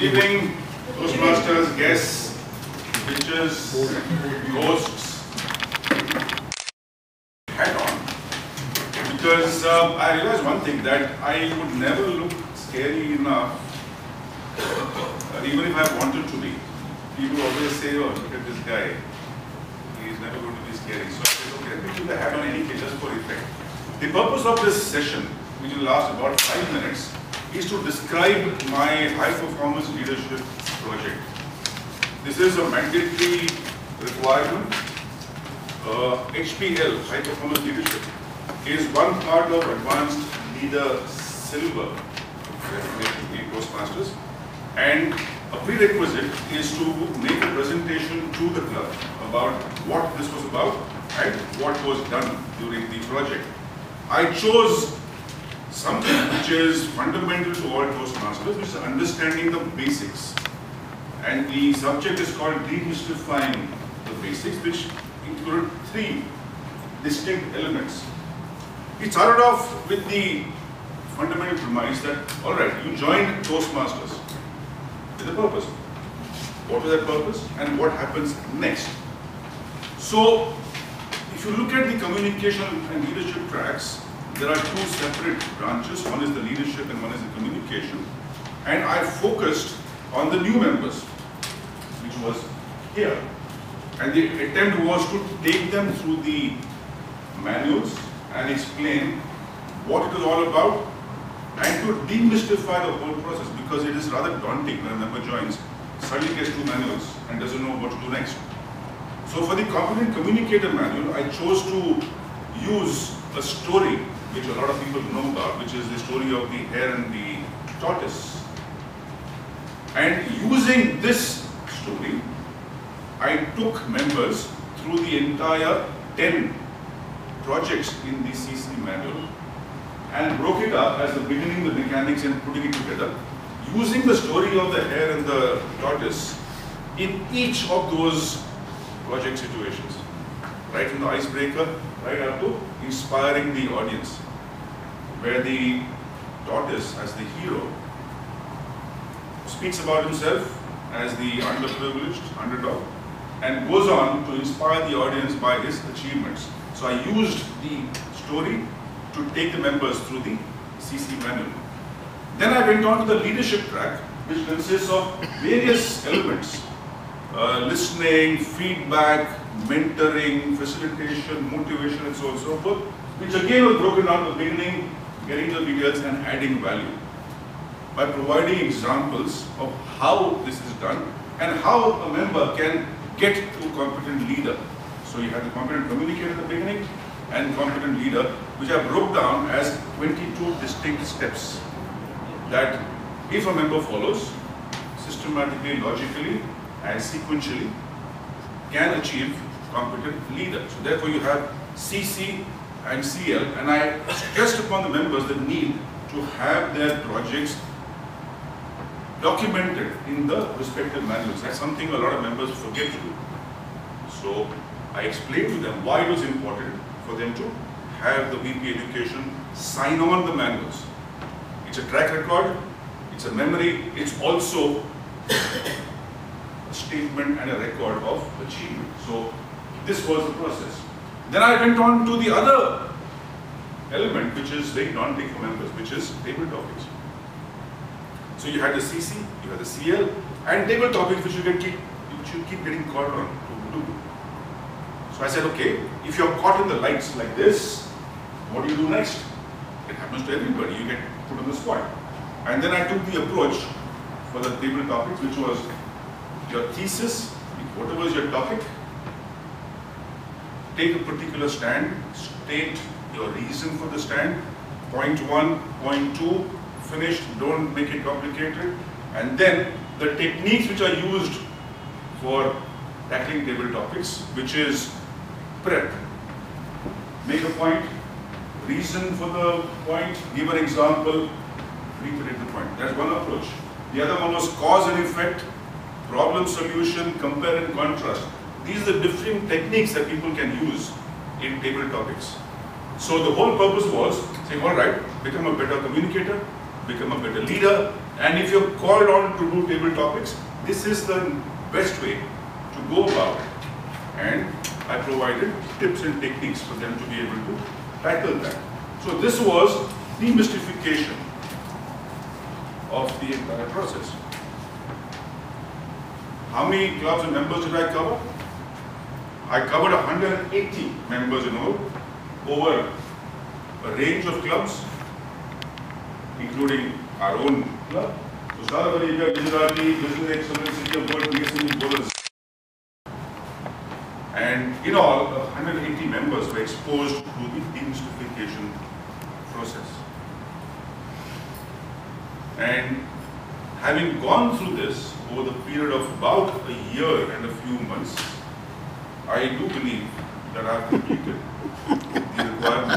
evening, Toastmasters, guests, witches, ghosts, hat on. Because I realized one thing, that I would never look scary enough, even if I wanted to be. People always say, oh, look at this guy, he's never going to be scary. So I said, okay, let me put the hat on any case, just for effect. The purpose of this session, which will last about 5 minutes, is to describe my high-performance leadership project. This is a mandatory requirement. HPL, High Performance Leadership, is one part of Advanced Leader Silver, Toastmasters, and a prerequisite is to make a presentation to the club about what this was about and what was done during the project. I chose something which is fundamental to all Toastmasters, which is understanding the basics. And the subject is called Demystifying the Basics, which included 3 distinct elements. It started off with the fundamental premise that, all right, you joined Toastmasters with a purpose. What was that purpose and what happens next? So, if you look at the communication and leadership tracks, there are 2 separate branches. One is the leadership and one is the communication. And I focused on the new members, which was here. And the attempt was to take them through the manuals and explain what it is all about and to demystify the whole process, because it is rather daunting when a member joins, suddenly gets 2 manuals and doesn't know what to do next. So for the Competent Communicator manual, I chose to use a story which a lot of people know about, which is the story of the hare and the tortoise. And using this story, I took members through the entire 10 projects in the CC manual and broke it up as the beginning, the mechanics, and putting it together, using the story of the hare and the tortoise in each of those project situations, right from the icebreaker right up to inspiring the audience, where the tortoise as the hero speaks about himself as the underprivileged underdog and goes on to inspire the audience by his achievements. So I used the story to take the members through the CC manual. Then I went on to the leadership track, which consists of various elements. Listening, feedback, mentoring, facilitation, motivation, and so on and so forth, which again was broken down at the beginning, getting the details and adding value by providing examples of how this is done and how a member can get to competent leader. So you have the competent communicator at the beginning and competent leader, which I broke down as 22 distinct steps that if a member follows systematically, logically, and sequentially, can achieve competent leader. So therefore you have CC and CL, and I stressed upon the members the need to have their projects documented in the respective manuals. That's something a lot of members forget to do. So I explained to them why it was important for them to have the VP Education sign on the manuals. It's a track record, it's a memory, it's also a statement and a record of achievement. So this was the process. Then I went on to the other element, which is very daunting for members, which is table topics. So you had the CC, you had the CL, and table topics which you keep getting caught on to do. So I said, okay, if you're caught in the lights like this, what do you do next? It happens to everybody, you get put on the spot. And then I took the approach for the table topics, which was your thesis, whatever is your topic, take a particular stand, state your reason for the stand, point 1, point 2, finished, don't make it complicated, and then the techniques which are used for tackling table topics, which is prep, make a point, reason for the point, give an example, reiterate the point. That's one approach. The other one was cause and effect, problem solution, compare and contrast. These are the different techniques that people can use in table topics. So the whole purpose was saying, all right, become a better communicator, become a better leader, And if you're called on to do table topics, this is the best way to go about it. And I provided tips and techniques for them to be able to tackle that. So this was demystification of the entire process. How many clubs and members did I cover? I covered 180 members in all, over a range of clubs, including our own club. So Star of Arabia, Gujarati, Business Excellence, City of Gold, BSC Bowlers. And in all, 180 members were exposed to the demystification process. And having gone through this over the period of about a year and a few months, I do believe that I have completed the required